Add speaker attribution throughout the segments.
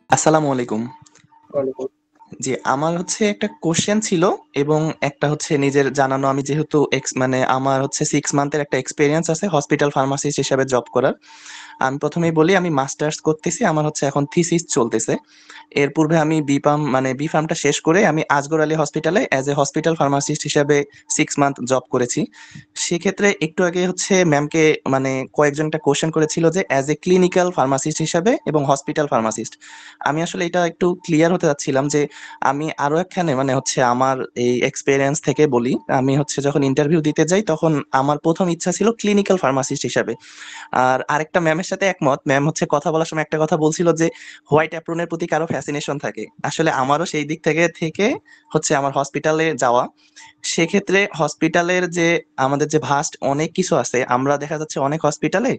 Speaker 1: আসসালামু আলাইকুম।
Speaker 2: ওয়ালাইকুম।
Speaker 1: জি, আমার হচ্ছে একটা কোশ্চেন ছিল এবং একটা হচ্ছে নিজের জানানো, আমি যেহেতু মানে আমার হচ্ছে 6 মান্থের একটা এক্সপিরিয়েন্স আছে হসপিটাল ফার্মাসিস্ট হিসাবে জব করার। আমি প্রথমেই বলি, আমি মাস্টার্স করতেছি, আমার হচ্ছে এখন থিসিস চলতেছে। এর পূর্বে আমি বি ফার্মটা শেষ করে আমি আজগর আলী হসপিটালে অ্যাজ এ হসপিটাল ফার্মাসিস্ট হিসাবে 6 মান্থ জব করেছি। সেক্ষেত্রে একটু আগে হচ্ছে ম্যামকে মানে কয়েকজন একটা কোশ্চেন করেছিল যে অ্যাজ এ ক্লিনিক্যাল ফার্মাসিস্ট হিসাবে এবং হসপিটাল ফার্মাসিস্ট, আমি আসলে এটা একটু ক্লিয়ার হতে চাচ্ছিলাম যে আমি আরো একখানে মানে হচ্ছে আমার এই এক্সপিরিয়েন্স থেকে বলি। আমি হচ্ছে যখন ইন্টারভিউ দিতে যাই তখন আমার প্রথম ইচ্ছা ছিল ক্লিনিক্যাল ফার্মাসিস্ট হিসাবে। আর আরেকটা ম্যামের সাথে একমত, ম্যাম হচ্ছে কথা বলার সময় একটা কথা বলছিল যে হোয়াইট অ্যাপ্রনের প্রতি কারো ফ্যাসিনেশন থাকে, আসলে আমারও সেই দিক থেকে থেকে হচ্ছে আমার হসপিটালে যাওয়া। সেক্ষেত্রে হসপিটালের যে আমাদের যে ভাস্ট অনেক কিছু আছে, আমরা দেখা যাচ্ছে অনেক হসপিটালে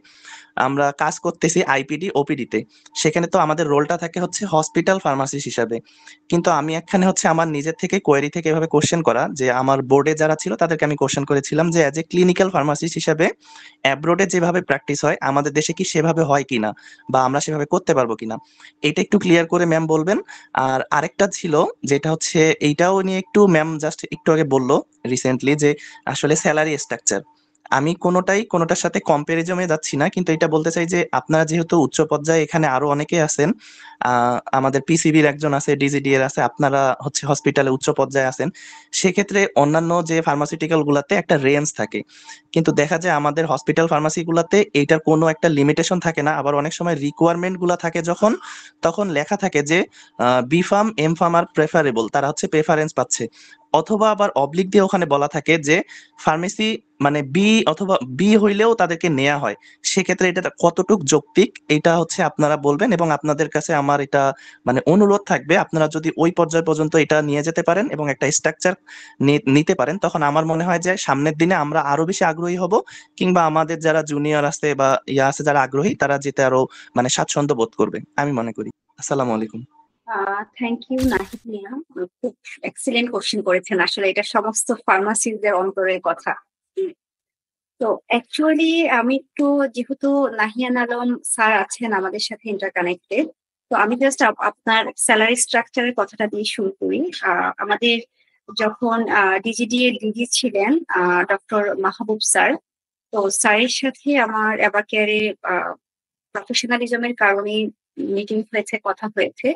Speaker 1: আমরা কাজ করতেছি আইপিডি ওপিডি তে, সেখানে তো আমাদের রোলটা থাকে হচ্ছে হসপিটাল ফার্মাসিস্ট হিসাবে। কিন্তু আমি এখানে হচ্ছে আমার নিজের থেকে কোয়েরি থেকে এভাবে কোশ্চেন করা, যে আমার বোর্ডে যারা ছিল তাদেরকে আমি কোশ্চেন করেছিলাম যে অ্যাজ এ ক্লিনিক্যাল ফার্মাসিস্ট হিসাবে অ্যাব্রোডে যেভাবে প্র্যাকটিস হয় আমাদের দেশে কি সেভাবে হয় কিনা, বা আমরা সেভাবে করতে পারবো কিনা, এটা একটু ক্লিয়ার করে ম্যাম বলবেন। আর আরেকটা ছিল, যেটা হচ্ছে এইটাও নিয়ে একটু ম্যাম জাস্ট একটু আগে বললো রিসেন্টলি, যে আসলে স্যালারি স্ট্রাকচার, আমি কোনোটার সাথে কম্পারিজমে যাচ্ছি না, কিন্তু এটা বলতে চাই যে আপনারা যেহেতু উচ্চ পর্যায়ে এখানে আরো অনেকে আছেন, আমাদের পিসিবির একজন আছে, ডিজিডি এর আছে, আপনারা হচ্ছে হসপিটালে উচ্চ পর্যায়ে আছেন, সেক্ষেত্রে অন্যান্য যে ফার্মাসিউটিক্যাল গুলাতে একটা রেঞ্জ থাকে, কিন্তু দেখা যায় আমাদের হসপিটাল ফার্মাসি গুলাতে এইটার কোনো একটা লিমিটেশন থাকে না। আবার অনেক সময় রিকোয়ারমেন্ট গুলা থাকে যখন, তখন লেখা থাকে যে বি ফার্ম এম ফার্ম আর প্রেফারেবল, তারা হচ্ছে প্রেফারেন্স পাচ্ছে। অথবা আবার অবলিক দিয়ে ওখানে বলা থাকে যে ফার্মেসি মানে বি অথবা বি হইলেও তাদেরকে নেওয়া হয়। সেক্ষেত্রে এটা কতটুক যৌক্তিক, এটা হচ্ছে আপনারা বলবেন, এবং আপনাদের কাছে আমার এটা মানে অনুরোধ থাকবে, আপনারা যদি ওই পর্যায় পর্যন্ত এটা নিয়ে যেতে পারেন এবং একটা স্ট্রাকচার নিতে পারেন, তখন আমার মনে হয় যে সামনের দিনে আমরা আরো বেশি আগ্রহী হব, কিংবা আমাদের যারা জুনিয়র আছে বা ইয়া আছে যারা আগ্রহী, তারা যেতে আরো মানে স্বাচ্ছন্দ্য বোধ করবে আমি মনে করি। আসসালামু আলাইকুম।
Speaker 3: থ্যাংক ইউ নাহিদ মিয়া, খুব এক্সিলেন্ট কোশ্চেন করেছেন। আসলে এটা সমস্ত ফার্মাসিস্টদের অন্তরের কথা। তো অ্যাকচুয়ালি আমি একটু, যেহেতু নাহিয়ান আলম স্যার আছেন আমাদের সাথে ইন্টারকানেক্টেড, তো আমি জাস্ট আপনার স্যালারি স্ট্রাকচারের কথাটা দিয়ে শুরু করি। আমাদের যখন ডিজিডি এর ডিজি ছিলেন ডক্টর মাহবুব স্যার, তো স্যারের সাথে আমার অ্যাবাকেয়ারে প্রফেশনালিজমের কারণে মিটিং হয়েছে, কথা হয়েছে।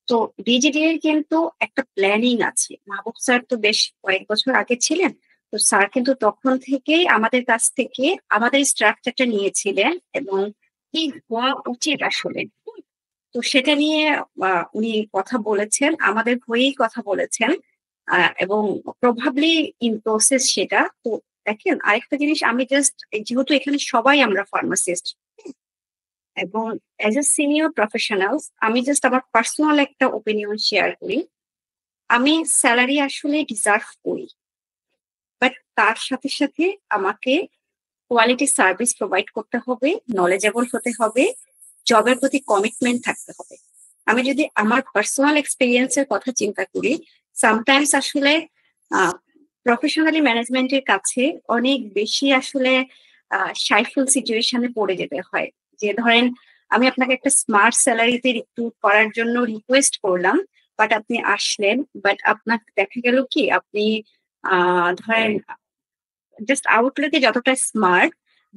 Speaker 3: তো ডিজিডি এর কিন্তু একটা প্ল্যানিং আছে। মাহবুব স্যার তো বেশ কয়েক বছর আগে ছিলেন, তো স্যার কিন্তু তখন থেকেই আমাদের কাছ থেকে আমাদের স্ট্রাকচারটা নিয়েছিলেন এবং কি হওয়া উচিত আসলে। তো সেটা নিয়ে উনি কথা বলেছেন, আমাদের হয়েই কথা বলেছেন, এবং প্রভাবলি ইন প্রসেস সেটা। তো দেখেন, আরেকটা জিনিস আমি জাস্ট, যেহেতু এখানে সবাই আমরা ফার্মাসিস্ট এবং অ্যাজ এ সিনিয়র প্রফেশনালস, আমি জাস্ট আমার পার্সোনাল একটা ওপিনিয়ন শেয়ার করি। আমি স্যালারি আসলে ডিজার্ভ করি, বাট তার সাথে সাথে আমাকে কোয়ালিটি সার্ভিস প্রোভাইড করতে হবে, নলেজেবল হতে হবে, জবের প্রতি কমিটমেন্ট থাকতে হবে। আমি যদি আমার পার্সোনাল এক্সপিরিয়েন্সের কথা চিন্তা করি, সামটাইমস আসলে প্রফেশনালি ম্যানেজমেন্টের কাছে অনেক বেশি আসলে সাইফুল সিচুয়েশনে পড়ে যেতে হয়। যে ধরেন, আমি আপনাকে একটা স্মার্ট স্যালারিতে রিক্রুট করার জন্য রিকোয়েস্ট করলাম, বাট আপনি আসলেন, বাট আপনার দেখা গেল কি আপনি ধরেন জাস্ট আউটলুকে যতটা স্মার্ট,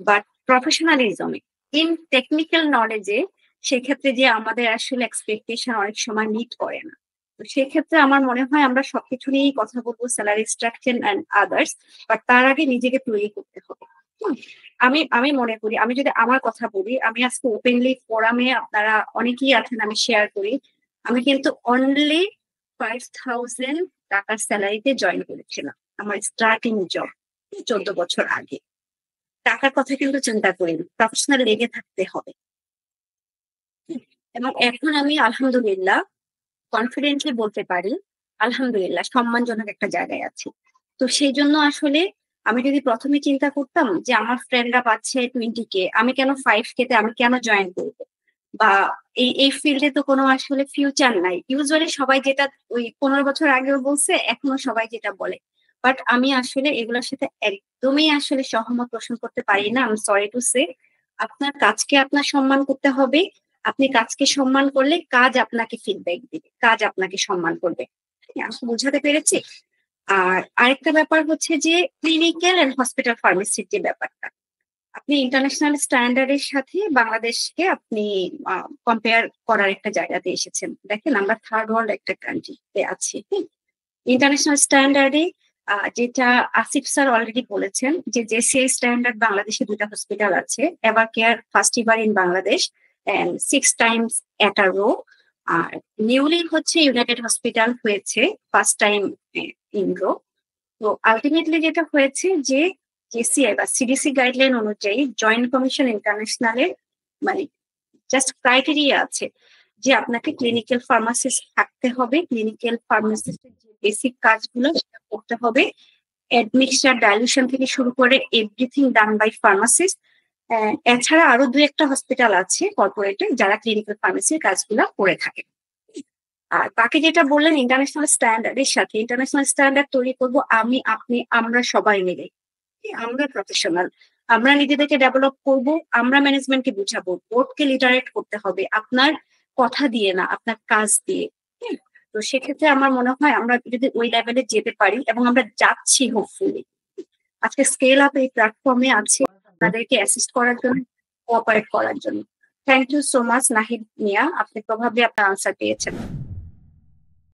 Speaker 3: বাট প্রফেশনালিজমে ইন টেকনিক্যাল নলেজে সেক্ষেত্রে যে আমাদের আসলে এক্সপেকটেশন অনেক সময় মিট করে না। তো সেক্ষেত্রে আমার মনে হয় আমরা সবকিছু নিয়েই কথা বলবো, salary structure and others, but তার আগে নিজেকে তৈরি করতে হবে। আমি আমি মনে করি, আমি যদি আমার কথা বলি, আমি আজকে ওপেনলি ফোরামে, আপনারা অনেকেই আছেন, আমি শেয়ার করি, আমি কিন্তু অনলি 5,000 টাকার স্যালারিতে জয়েন করেছিলাম আমার স্টার্টিং জব 14 বছর আগে। টাকার কথা কিন্তু চিন্তা করিনি, প্রফেশনাল লেগে থাকতে হবে। এবং এখন আমি আলহামদুলিল্লাহ কনফিডেন্টলি বলতে পারি, আলহামদুলিল্লাহ সম্মানজনক একটা জায়গায় আছি। তো সেই জন্য আসলে আমি যদি প্রথমে চিন্তা করতাম যে আমার ফ্রেন্ডরা পাচ্ছে 20K, আমি কেন 5K তে আমি কেন জয়েন করব, বা এই ফিল্ডে তো কোনো আসলে ফিউচার নাই, ইউজুয়ালি সবাই যেটা ওই 15 বছর আগেও বলছে, এখনো সবাই যেটা বলে। বাট আমি আসলে এগুলোর সাথে একদমই আসলে সহমত পোষণ করতে পারি না। আমি সরি টু সে, আপনার কাজকে আপনার সম্মান করতে হবে, আপনি কাজকে সম্মান করলে কাজ আপনাকে ফিডব্যাক দিবে, কাজ আপনাকে সম্মান করবে। হ্যাঁ, আমি বুঝাতে পেরেছি? আর আরেকটা ব্যাপার হচ্ছে যে ক্লিনিক্যাল এন্ড হসপিটাল ফার্মেসির যে ব্যাপারটা। আপনি ইন্টারন্যাশনাল স্ট্যান্ডার্ড এর সাথে বাংলাদেশকে আপনি কম্পেয়ার করার একটা জায়গাতে এসেছেন। দেখেন আমরা থার্ড ওয়ার্ল্ড একটা কান্ট্রিতে আছি। ইন্টারন্যাশনাল স্ট্যান্ডার্ডে যেটা আসিফ স্যার অলরেডি বলেছেন যে জেসিআই স্ট্যান্ডার্ড বাংলাদেশে 2টা হসপিটাল আছে। Evercare first ever in Bangladesh and 6 times at a row. আর নিউলি হচ্ছে ইউনাইটেড হসপিটাল হয়েছে ফার্স্ট টাইম ইন রো। তো আলটিমেটলি যেটা হয়েছে যে জেসিআই বা সিডিসি গাইডলাইন অনুযায়ী জয়েন্ট কমিশন ইন্টারন্যাশনালের মানে জাস্ট ক্রাইটেরিয়া আছে যে আপনাকে ক্লিনিক্যাল ফার্মাসিস্ট থাকতে হবে, ক্লিনিক্যাল ফার্মাসিস্টের যে বেসিক কাজগুলো সেটা করতে হবে, অ্যাডমিক্সচার ডাইলিউশন থেকে শুরু করে এভরিথিং ডান বাই ফার্মাসিস্ট। এছাড়া আরো 2-1টা হসপিটাল আছে কর্পোরেটে যারা ক্লিনিক্যাল ফার্মেসির কাজগুলো করে থাকে। আর বাকি যেটা বললেন ইন্টারন্যাশনাল স্ট্যান্ডার্ডের সাথে ইন্টারন্যাশনাল স্ট্যান্ডার্ড তৈরি করব আমি, আপনি, আমরা সবাই মিলে। আমরা প্রফেশনাল, আমরা নিজেদেরকে ডেভেলপ করব, আমরা ম্যানেজমেন্টকে বুঝাবো, বোর্ডকে লিডারেট করতে হবে আপনার কথা দিয়ে না, আপনার কাজ দিয়ে। হ্যাঁ? তো সেক্ষেত্রে আমার মনে হয় আমরা যদি ওই লেভেলে যেতে পারি এবং আমরা যাচ্ছি হোপফুলি। আজকে স্কেল আপ এই প্ল্যাটফর্মে আছে তাদেরকে অ্যাসিস্ট করার জন্য, কোঅপারেট করার জন্য। Thank you so much Nahid Mia, আপনি প্রভাবলি আপনার আনসার পেয়েছেন।